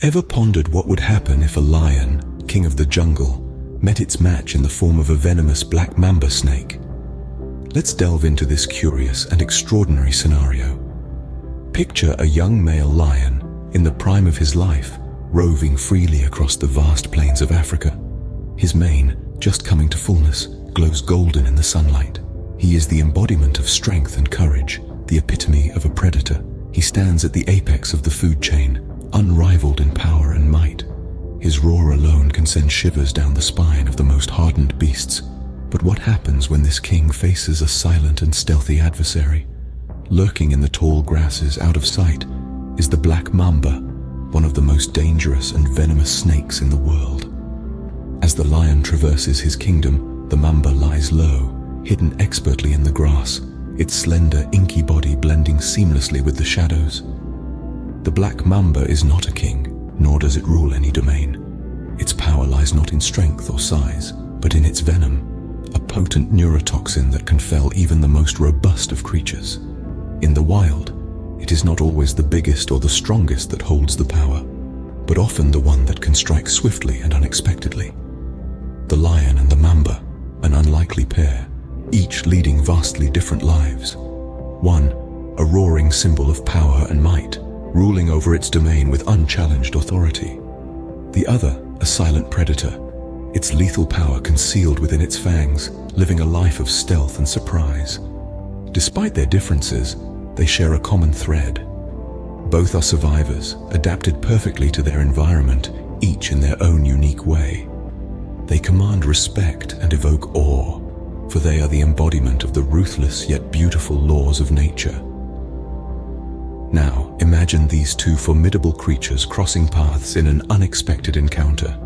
Ever pondered what would happen if a lion, king of the jungle, met its match in the form of a venomous black mamba snake? Let's delve into this curious and extraordinary scenario. Picture a young male lion in the prime of his life, roving freely across the vast plains of Africa. His mane, just coming to fullness, glows golden in the sunlight. He is the embodiment of strength and courage, the epitome of a predator. He stands at the apex of the food chain, unrivaled in power and might. His roar alone can send shivers down the spine of the most hardened beasts. But what happens when this king faces a silent and stealthy adversary? Lurking in the tall grasses out of sight is the black mamba, one of the most dangerous and venomous snakes in the world. As the lion traverses his kingdom, the mamba lies low, hidden expertly in the grass, its slender, inky body blending seamlessly with the shadows. The black mamba is not a king, nor does it rule any domain. Its power lies not in strength or size, but in its venom, a potent neurotoxin that can fell even the most robust of creatures. In the wild, it is not always the biggest or the strongest that holds the power, but often the one that can strike swiftly and unexpectedly. The lion and the mamba, an unlikely pair, each leading vastly different lives. One, a roaring symbol of power and might, ruling over its domain with unchallenged authority. The other, a silent predator, its lethal power concealed within its fangs, living a life of stealth and surprise. Despite their differences, they share a common thread. Both are survivors, adapted perfectly to their environment, each in their own unique way. They command respect and evoke awe, for they are the embodiment of the ruthless yet beautiful laws of nature. Now, imagine these two formidable creatures crossing paths in an unexpected encounter.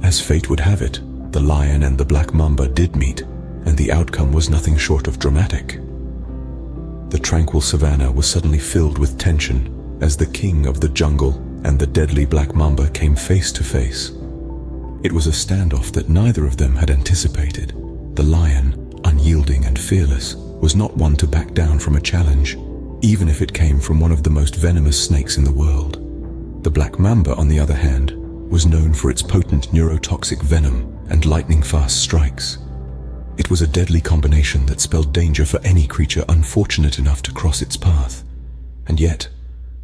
As fate would have it, the lion and the black mamba did meet, and the outcome was nothing short of dramatic. The tranquil savanna was suddenly filled with tension as the king of the jungle and the deadly black mamba came face to face. It was a standoff that neither of them had anticipated. The lion, unyielding and fearless, was not one to back down from a challenge, even if it came from one of the most venomous snakes in the world. The black mamba, on the other hand, was known for its potent neurotoxic venom and lightning-fast strikes. It was a deadly combination that spelled danger for any creature unfortunate enough to cross its path. And yet,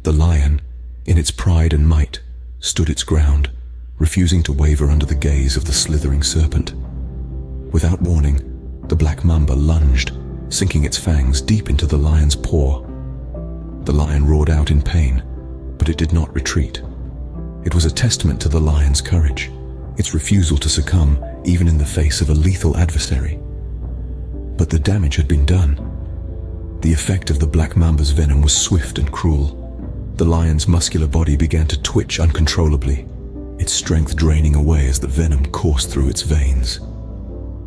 the lion, in its pride and might, stood its ground, refusing to waver under the gaze of the slithering serpent. Without warning, the black mamba lunged, sinking its fangs deep into the lion's paw. The lion roared out in pain, but it did not retreat. It was a testament to the lion's courage, its refusal to succumb even in the face of a lethal adversary. But the damage had been done. The effect of the black mamba's venom was swift and cruel. The lion's muscular body began to twitch uncontrollably, its strength draining away as the venom coursed through its veins.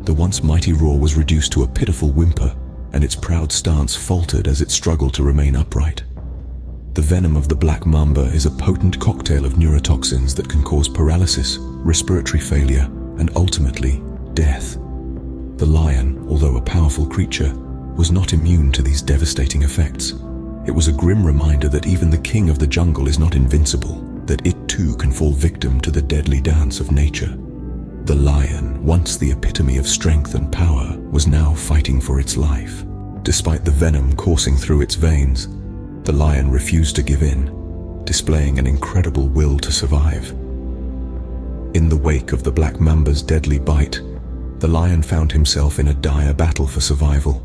The once mighty roar was reduced to a pitiful whimper, and its proud stance faltered as it struggled to remain upright. The venom of the black mamba is a potent cocktail of neurotoxins that can cause paralysis, respiratory failure, and ultimately, death. The lion, although a powerful creature, was not immune to these devastating effects. It was a grim reminder that even the king of the jungle is not invincible, that it too can fall victim to the deadly dance of nature. The lion, once the epitome of strength and power, was now fighting for its life. Despite the venom coursing through its veins, the lion refused to give in, displaying an incredible will to survive. In the wake of the black mamba's deadly bite, the lion found himself in a dire battle for survival.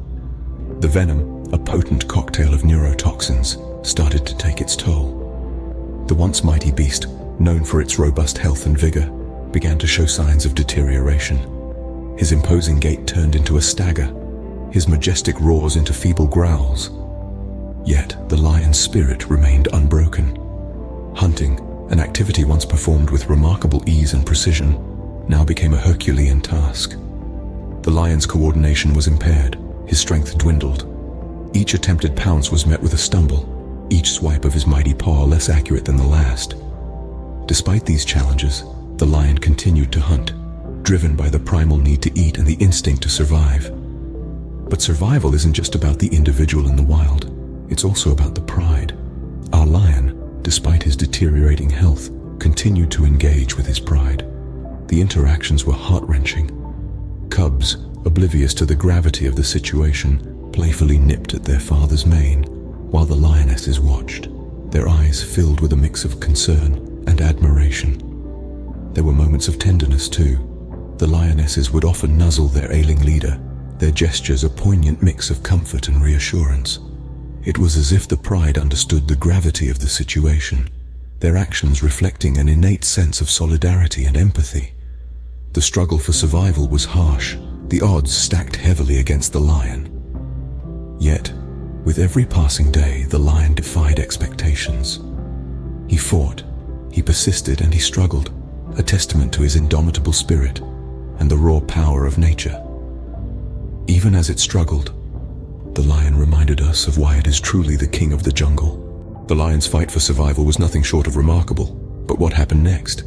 The venom, a potent cocktail of neurotoxins, started to take its toll. The once mighty beast, known for its robust health and vigor, began to show signs of deterioration. His imposing gait turned into a stagger, his majestic roars into feeble growls. Yet the lion's spirit remained unbroken. Hunting, an activity once performed with remarkable ease and precision, now became a Herculean task. The lion's coordination was impaired, his strength dwindled. Each attempted pounce was met with a stumble, each swipe of his mighty paw less accurate than the last. Despite these challenges, the lion continued to hunt, driven by the primal need to eat and the instinct to survive. But survival isn't just about the individual in the wild, it's also about the pride. Our lion, despite his deteriorating health, continued to engage with his pride. The interactions were heart-wrenching. Cubs, oblivious to the gravity of the situation, playfully nipped at their father's mane, while the lionesses watched, their eyes filled with a mix of concern and admiration. There were moments of tenderness too. The lionesses would often nuzzle their ailing leader, their gestures a poignant mix of comfort and reassurance. It was as if the pride understood the gravity of the situation, their actions reflecting an innate sense of solidarity and empathy. The struggle for survival was harsh, the odds stacked heavily against the lion. Yet, with every passing day, the lion defied expectations. He fought, he persisted, and he struggled, a testament to his indomitable spirit and the raw power of nature. Even as it struggled, the lion reminded us of why it is truly the king of the jungle. The lion's fight for survival was nothing short of remarkable, but what happened next?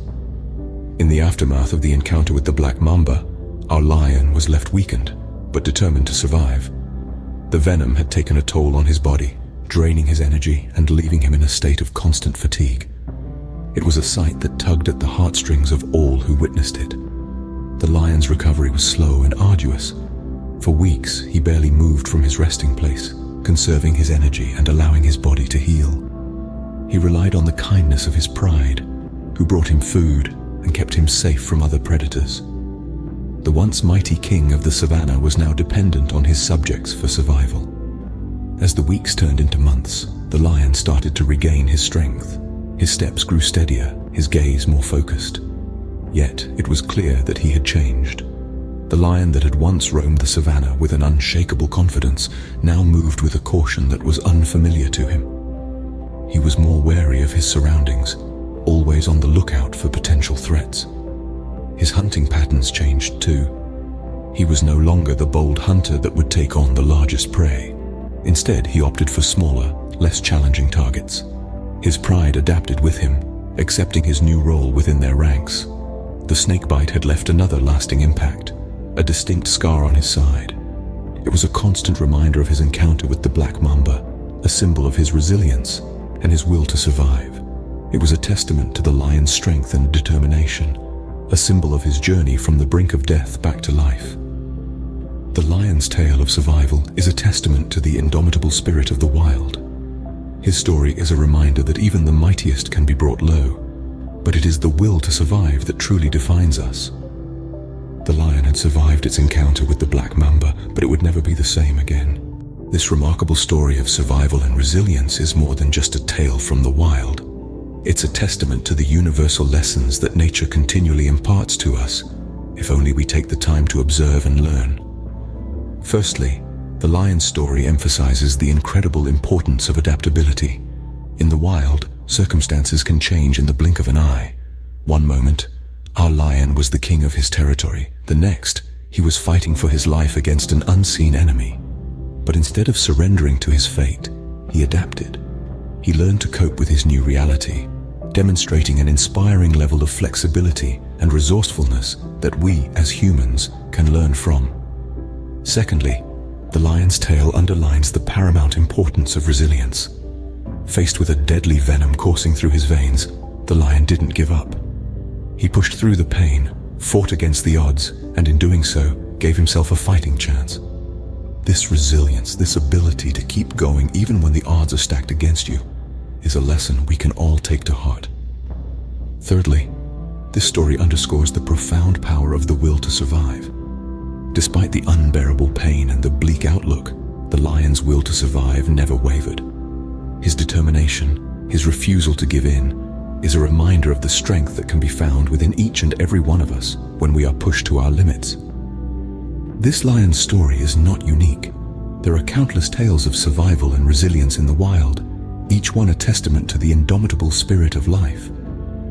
In the aftermath of the encounter with the Black Mamba, our lion was left weakened, but determined to survive. The venom had taken a toll on his body, draining his energy and leaving him in a state of constant fatigue. It was a sight that tugged at the heartstrings of all who witnessed it. The lion's recovery was slow and arduous. For weeks, he barely moved from his resting place, conserving his energy and allowing his body to heal. He relied on the kindness of his pride, who brought him food and kept him safe from other predators. The once mighty king of the savannah was now dependent on his subjects for survival. As the weeks turned into months, the lion started to regain his strength. His steps grew steadier, his gaze more focused. Yet it was clear that he had changed. The lion that had once roamed the savannah with an unshakable confidence now moved with a caution that was unfamiliar to him. He was more wary of his surroundings, always on the lookout for potential threats. His hunting patterns changed too. He was no longer the bold hunter that would take on the largest prey. Instead, he opted for smaller, less challenging targets. His pride adapted with him, accepting his new role within their ranks. The snakebite had left another lasting impact, a distinct scar on his side. It was a constant reminder of his encounter with the Black Mamba, a symbol of his resilience and his will to survive. It was a testament to the lion's strength and determination, a symbol of his journey from the brink of death back to life. The lion's tale of survival is a testament to the indomitable spirit of the wild. His story is a reminder that even the mightiest can be brought low, but it is the will to survive that truly defines us. The lion had survived its encounter with the Black Mamba, but it would never be the same again. This remarkable story of survival and resilience is more than just a tale from the wild. It's a testament to the universal lessons that nature continually imparts to us, if only we take the time to observe and learn. Firstly, the lion's story emphasizes the incredible importance of adaptability. In the wild, circumstances can change in the blink of an eye. One moment, our lion was the king of his territory. The next, he was fighting for his life against an unseen enemy. But instead of surrendering to his fate, he adapted. He learned to cope with his new reality, demonstrating an inspiring level of flexibility and resourcefulness that we, as humans, can learn from. Secondly, the lion's tale underlines the paramount importance of resilience. Faced with a deadly venom coursing through his veins, the lion didn't give up. He pushed through the pain, fought against the odds, and in doing so, gave himself a fighting chance. This resilience, this ability to keep going even when the odds are stacked against you, is a lesson we can all take to heart. Thirdly, this story underscores the profound power of the will to survive. Despite the unbearable pain and the bleak outlook, the lion's will to survive never wavered. His determination, his refusal to give in, is a reminder of the strength that can be found within each and every one of us when we are pushed to our limits. This lion's story is not unique. There are countless tales of survival and resilience in the wild, each one a testament to the indomitable spirit of life.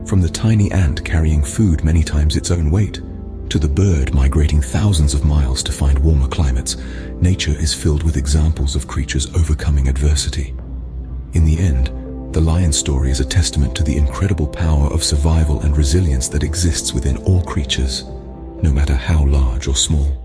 From the tiny ant carrying food many times its own weight, to the bird migrating thousands of miles to find warmer climates, nature is filled with examples of creatures overcoming adversity. In the end, the lion's story is a testament to the incredible power of survival and resilience that exists within all creatures, no matter how large or small.